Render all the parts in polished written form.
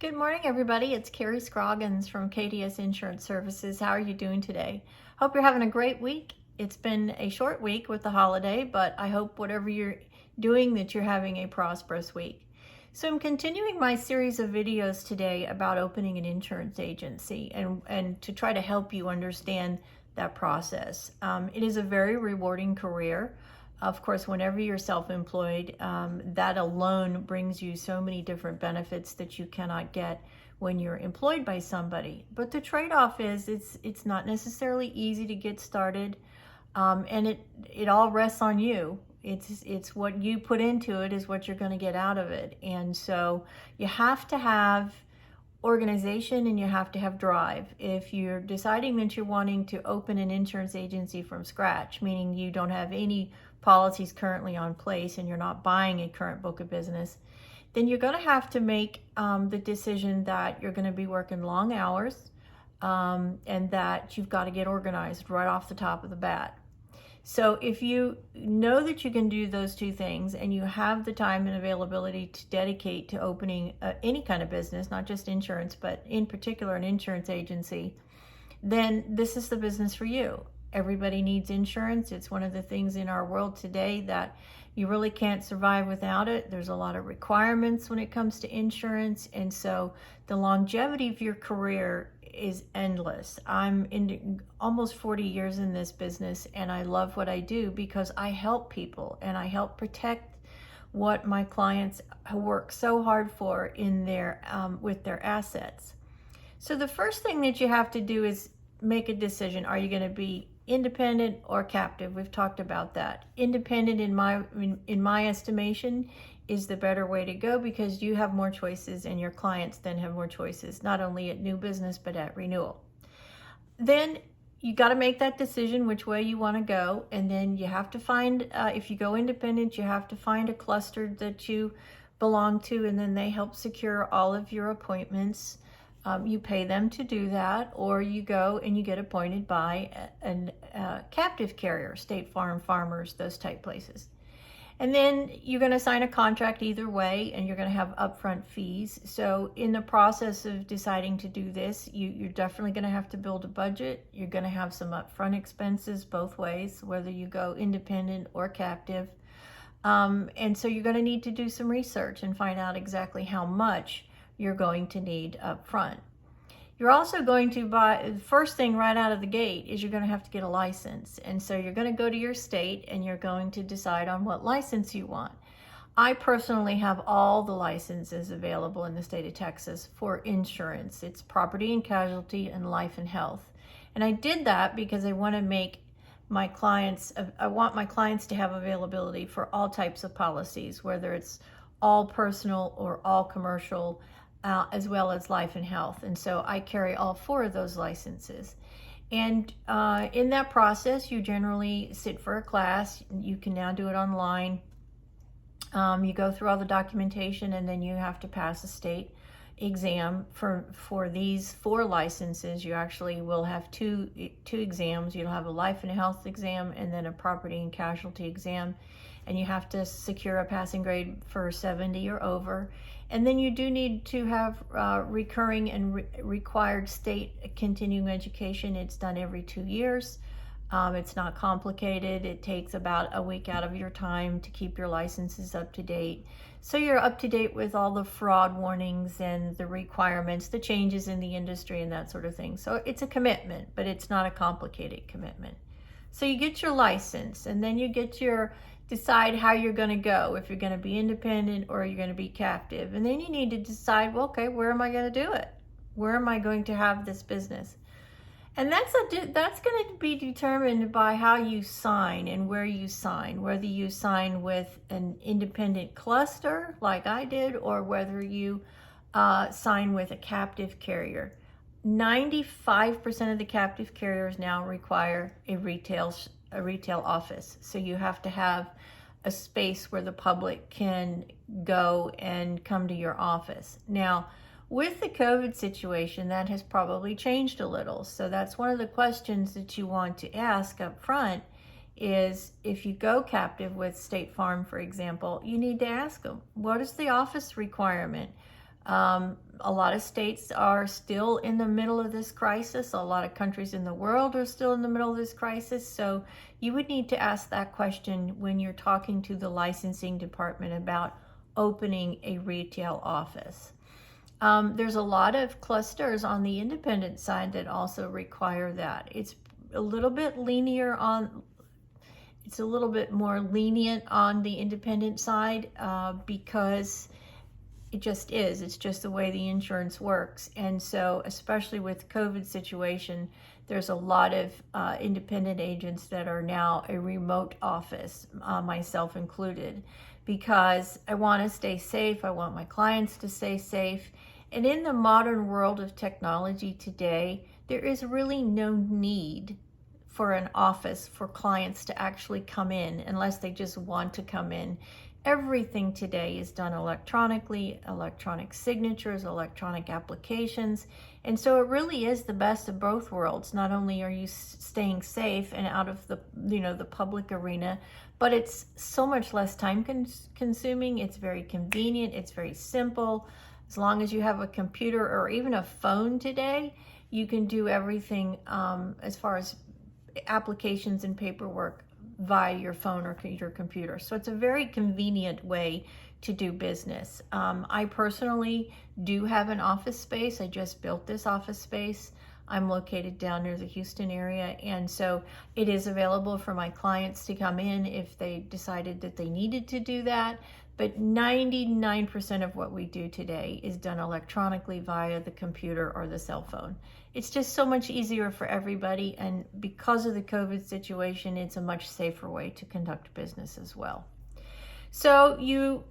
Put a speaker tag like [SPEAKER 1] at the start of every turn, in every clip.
[SPEAKER 1] Good morning, everybody. It's Carrie Scroggins from KDS Insurance Services. How are you doing today? Hope you're having a great week. It's been a short week with the holiday, but I hope whatever you're doing that you're having a prosperous week. So I'm continuing my series of videos today about opening an insurance agency and to try to help you understand that process. It is a very rewarding career. Of course, whenever you're self-employed, that alone brings you so many different benefits that you cannot get when you're employed by somebody. But the trade-off is it's not necessarily easy to get started, and it all rests on you. It's what you put into it is what you're going to get out of it. And so you have to have organization and you have to have drive. If you're deciding that you're wanting to open an insurance agency from scratch, meaning you don't have any policies currently on place and you're not buying a current book of business, then you're going to have to make the decision that you're going to be working long hours, and that you've got to get organized right off the top of the bat. So if you know that you can do those two things and you have the time and availability to dedicate to opening any kind of business, not just insurance, but in particular an insurance agency, then this is the business for you. Everybody needs insurance. It's one of the things in our world today that you really can't survive without it. There's a lot of requirements when it comes to insurance, and so the longevity of your career is endless. I'm in almost 40 years in this business, and I love what I do because I help people and I help protect what my clients work so hard for in their with their assets. So the first thing that you have to do is make a decision. Are you going to be independent or captive? We've talked about that. Independent, in my estimation, is the better way to go because you have more choices and your clients then have more choices, not only at new business but at renewal. Then you got to make that decision which way you want to go, and then you have to find, if you go independent, you have to find a cluster that you belong to, and then they help secure all of your appointments. You pay them to do that, or you go and you get appointed by a captive carrier, State Farm, Farmers, those type places. And then you're going to sign a contract either way, and you're going to have upfront fees. So in the process of deciding to do this, you're definitely going to have to build a budget. You're going to have some upfront expenses both ways, whether you go independent or captive. And so you're going to need to do some research and find out exactly how much you're going to need up front. You're also going to buy, the first thing right out of the gate is you're going to have to get a license. And so you're going to go to your state and you're going to decide on what license you want. I personally have all the licenses available in the state of Texas for insurance. It's property and casualty and life and health. And I did that because I want to make my clients, I want my clients to have availability for all types of policies, whether it's all personal or all commercial, as well as life and health. And so I carry all four of those licenses. And in that process, you generally sit for a class. You can now do it online. You go through all the documentation, and then you have to pass a state exam. For these four licenses, you actually will have two exams. You'll have a life and health exam and then a property and casualty exam. And you have to secure a passing grade for 70 or over. And then you do need to have recurring and required state continuing education. It's done every 2 years. It's not complicated. It takes about a week out of your time to keep your licenses up to date. So you're up to date with all the fraud warnings and the requirements, the changes in the industry and that sort of thing. So it's a commitment, but it's not a complicated commitment. So you get your license, and then you get decide how you're going to go, if you're going to be independent or you're going to be captive. And then you need to decide, well, okay, where am I going to do it? Where am I going to have this business? And that's going to be determined by how you sign and where you sign, whether you sign with an independent cluster like I did, or whether you sign with a captive carrier. 95% of the captive carriers now require a retail office. So you have to have a space where the public can go and come to your office. Now, with the COVID situation, that has probably changed a little. So that's one of the questions that you want to ask up front is, if you go captive with State Farm, for example, you need to ask them, what is the office requirement? A lot of states are still in the middle of this crisis. A lot of countries in the world are still in the middle of this crisis. So you would need to ask that question when you're talking to the licensing department about opening a retail office. There's a lot of clusters on the independent side that also require that. It's a little bit more lenient on the independent side because it just is. It's just the way the insurance works. And so, especially with COVID situation, there's a lot of independent agents that are now a remote office, myself included, because I want to stay safe. I want my clients to stay safe. And in the modern world of technology today, there is really no need for an office for clients to actually come in unless they just want to come in. Everything today is done electronically, electronic signatures, electronic applications. And so it really is the best of both worlds. Not only are you staying safe and out of the public arena, but it's so much less time consuming. It's very convenient. It's very simple. As long as you have a computer or even a phone today, you can do everything as far as applications and paperwork via your phone or your computer. So it's a very convenient way to do business. I personally do have an office space. I just built this office space. I'm located down near the Houston area, and so it is available for my clients to come in if they decided that they needed to do that. But 99% of what we do today is done electronically via the computer or the cell phone. It's just so much easier for everybody, and because of the COVID situation, it's a much safer way to conduct business as well. So you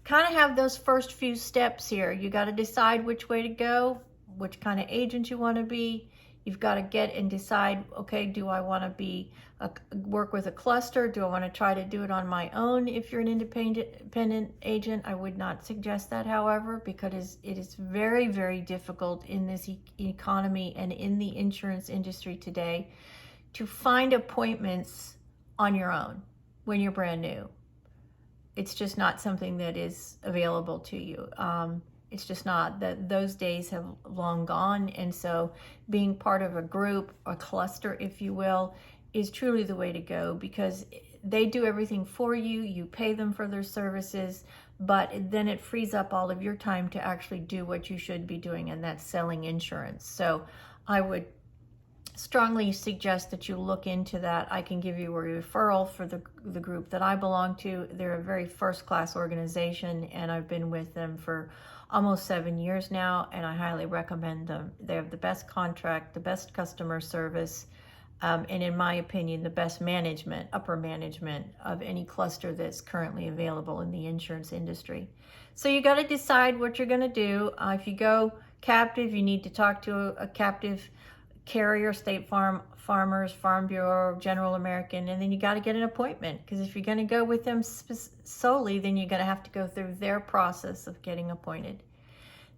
[SPEAKER 1] kind of have those first few steps here. You got to decide which way to go, which kind of agent you want to be. You've got to get and decide, okay, do I want to work with a cluster? Do I want to try to do it on my own? If you're an independent agent, I would not suggest that, however, because it is very, very difficult in this economy and in the insurance industry today to find appointments on your own when you're brand new. It's just not something that is available to you. It's just not. Those days have long gone. And so being part of a group, a cluster, if you will, is truly the way to go, because they do everything for you. You pay them for their services, but then it frees up all of your time to actually do what you should be doing, and that's selling insurance. So I would strongly suggest that you look into that. I can give you a referral for the group that I belong to. They're a very first-class organization, and I've been with them for almost 7 years now, and I highly recommend them. They have the best contract, the best customer service, and in my opinion, the best management, upper management of any cluster that's currently available in the insurance industry. So you got to decide what you're going to do. If you go captive, you need to talk to a captive carrier, State Farm, Farmers, Farm Bureau, General American, and then you got to get an appointment, because if you're going to go with them solely, then you're going to have to go through their process of getting appointed.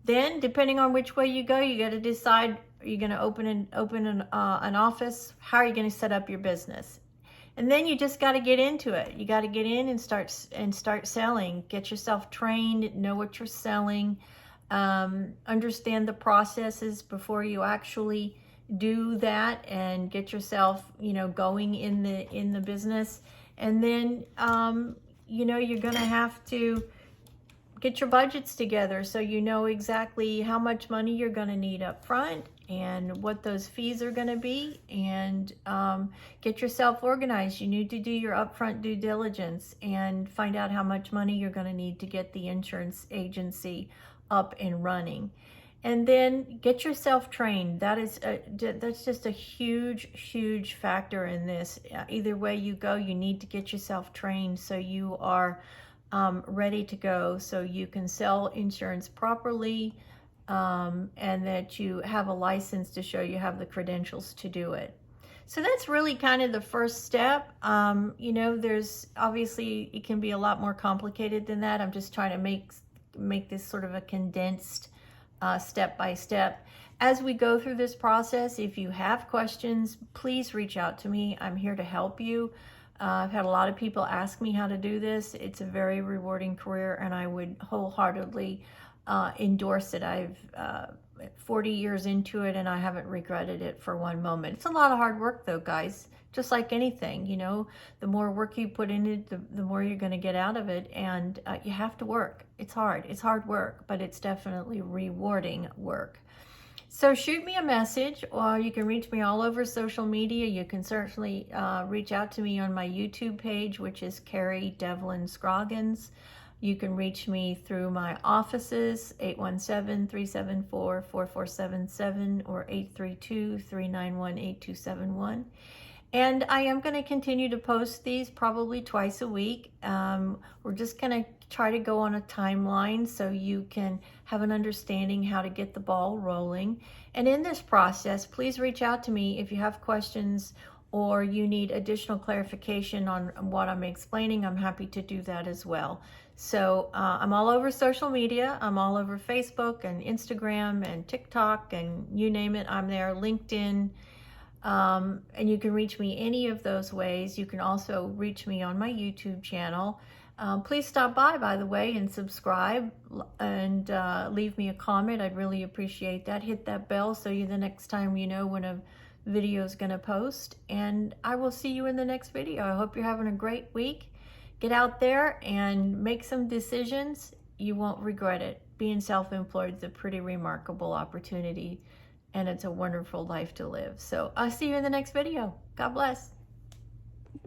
[SPEAKER 1] Then, depending on which way you go, you got to decide, are you going to open an office? How are you going to set up your business? And then you just got to get into it. You got to get in and start selling. Get yourself trained, know what you're selling, understand the processes before you actually do that, and get yourself, going in the business. And then, you're going to have to get your budgets together so you know exactly how much money you're going to need up front and what those fees are going to be, and get yourself organized. You need to do your upfront due diligence and find out how much money you're going to need to get the insurance agency up and running. And then get yourself trained. That's just a huge, huge factor in this. Either way you go, you need to get yourself trained so you are ready to go, so you can sell insurance properly, and that you have a license to show you have the credentials to do it. So that's really kind of the first step. There's obviously, it can be a lot more complicated than that. I'm just trying to make this sort of a condensed step by step. As we go through this process, if you have questions, please reach out to me. I'm here to help you. I've had a lot of people ask me how to do this. It's a very rewarding career, and I would wholeheartedly endorse it. I've 40 years into it and I haven't regretted it for one moment. It's a lot of hard work though, guys. Just like anything, you know, the more work you put in it, the more you're going to get out of it. And you have to work. It's hard. It's hard work, but it's definitely rewarding work. So shoot me a message, or you can reach me all over social media. You can certainly reach out to me on my YouTube page, which is Carrie Devlin Scroggins. You can reach me through my offices, 817-374-4477 or 832-391-8271. And I am going to continue to post these probably twice a week. We're just going to try to go on a timeline so you can have an understanding how to get the ball rolling. And in this process, please reach out to me if you have questions or you need additional clarification on what I'm explaining. I'm happy to do that as well. So I'm all over social media. I'm all over Facebook and Instagram and TikTok and you name it, I'm there. LinkedIn. And you can reach me any of those ways. You can also reach me on my YouTube channel. Please stop by the way, and subscribe and leave me a comment. I'd really appreciate that. Hit that bell so the next time you know when a video is going to post. And I will see you in the next video. I hope you're having a great week. Get out there and make some decisions. You won't regret it. Being self-employed is a pretty remarkable opportunity. And it's a wonderful life to live. So I'll see you in the next video. God bless.